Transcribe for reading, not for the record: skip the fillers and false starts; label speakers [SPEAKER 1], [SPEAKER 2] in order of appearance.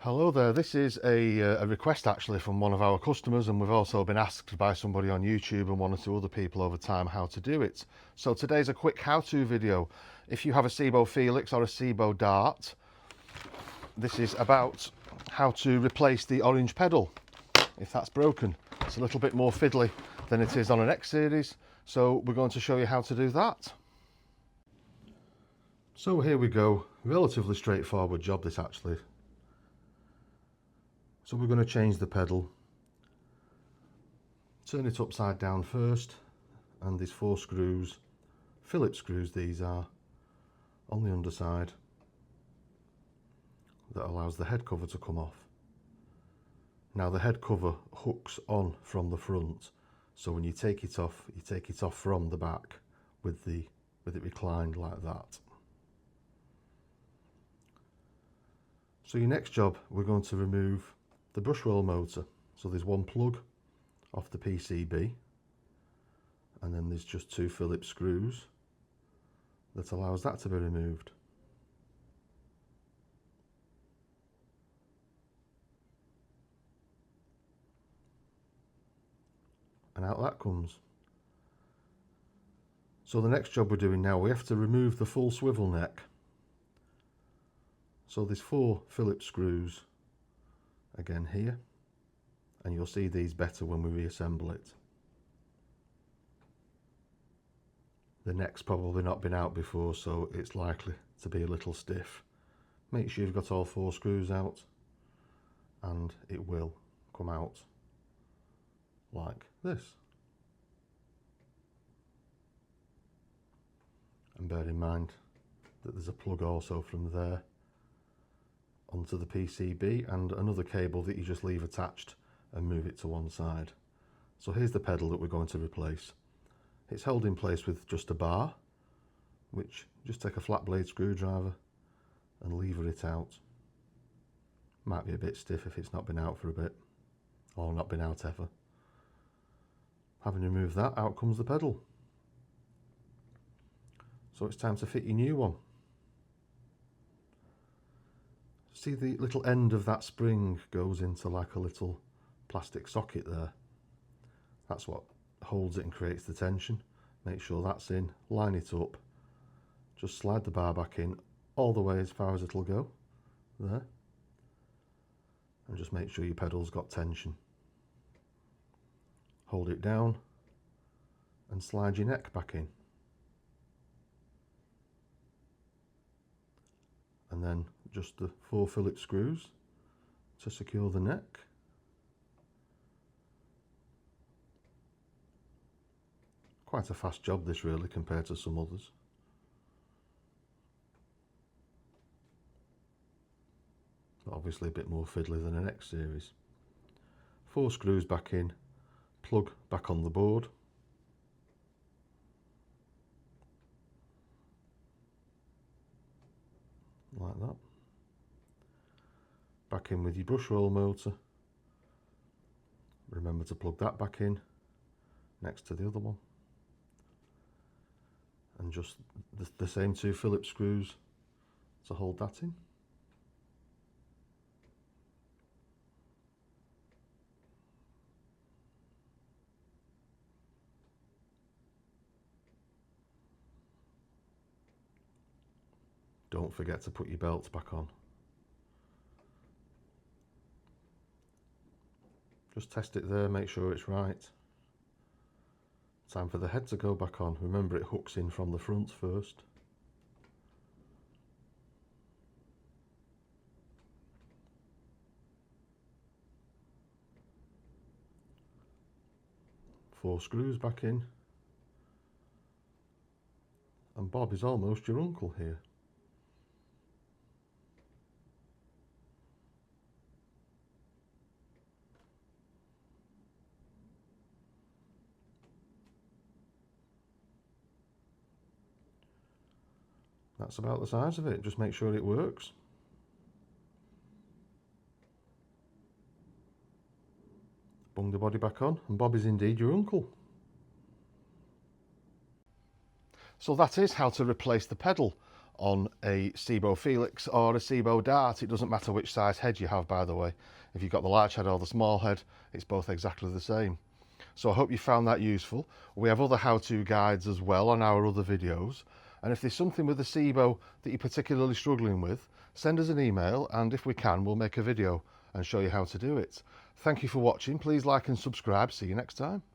[SPEAKER 1] Hello there, this is a request actually from one of our customers, and we've also been asked by somebody on YouTube and one or two other people over time how to do it. So today's a quick how-to video. If you have a Sebo Felix or a Sebo Dart, this is about how to replace the orange pedal if that's broken. It's a little bit more fiddly than it is on an X series, so we're going to show you how to do that. So here we go, relatively straightforward job this actually. So we're going to change the pedal, turn it upside down first, and there's 4 screws, Phillips screws these are, on the underside that allows the head cover to come off. Now the head cover hooks on from the front, so when you take it off from the back with it reclined like that. So your next job, we're going to remove the brush roll motor. So there's one plug off the PCB, and then there's just 2 Phillips screws that allows that to be removed. And out that comes. So the next job we're doing now, we have to remove the full swivel neck. So there's 4 Phillips screws again here, and you'll see these better when we reassemble it. The neck's probably not been out before, so it's likely to be a little stiff. Make sure you've got all 4 screws out, and it will come out like this. And bear in mind that there's a plug also from there onto the PCB, and another cable that you just leave attached and move it to one side. So here's the pedal that we're going to replace. It's held in place with just a bar, which just take a flat blade screwdriver and lever it out. Might be a bit stiff if it's not been out for a bit, or not been out ever. Having removed that, out comes the pedal. So it's time to fit your new one. See, the little end of that spring goes into like a little plastic socket there. That's what holds it and creates the tension. Make sure that's in, line it up, just slide the bar back in all the way as far as it'll go, there. And just make sure your pedal's got tension. Hold it down and slide your neck back in. And then just the 4 Phillips screws to secure the neck. Quite a fast job this really compared to some others. But obviously a bit more fiddly than an X series. 4 screws back in, plug back on the board. Like that. Back in with your brush roll motor. Remember to plug that back in next to the other one. And just the same 2 Phillips screws to hold that in. Don't forget to put your belts back on. Just test it there, make sure it's right. Time for the head to go back on. Remember, it hooks in from the front first. Four screws back in. And Bob is almost your uncle here. That's about the size of it. Just make sure it works. Bung the body back on, and Bob is indeed your uncle. So that is how to replace the pedal on a Sebo Felix or a Sebo Dart. It doesn't matter which size head you have, by the way. If you've got the large head or the small head, it's both exactly the same. So I hope you found that useful. We have other how-to guides as well on our other videos. And if there's something with the Sebo that you're particularly struggling with, send us an email, and if we can, we'll make a video and show you how to do it. Thank you for watching. Please like and subscribe. See you next time.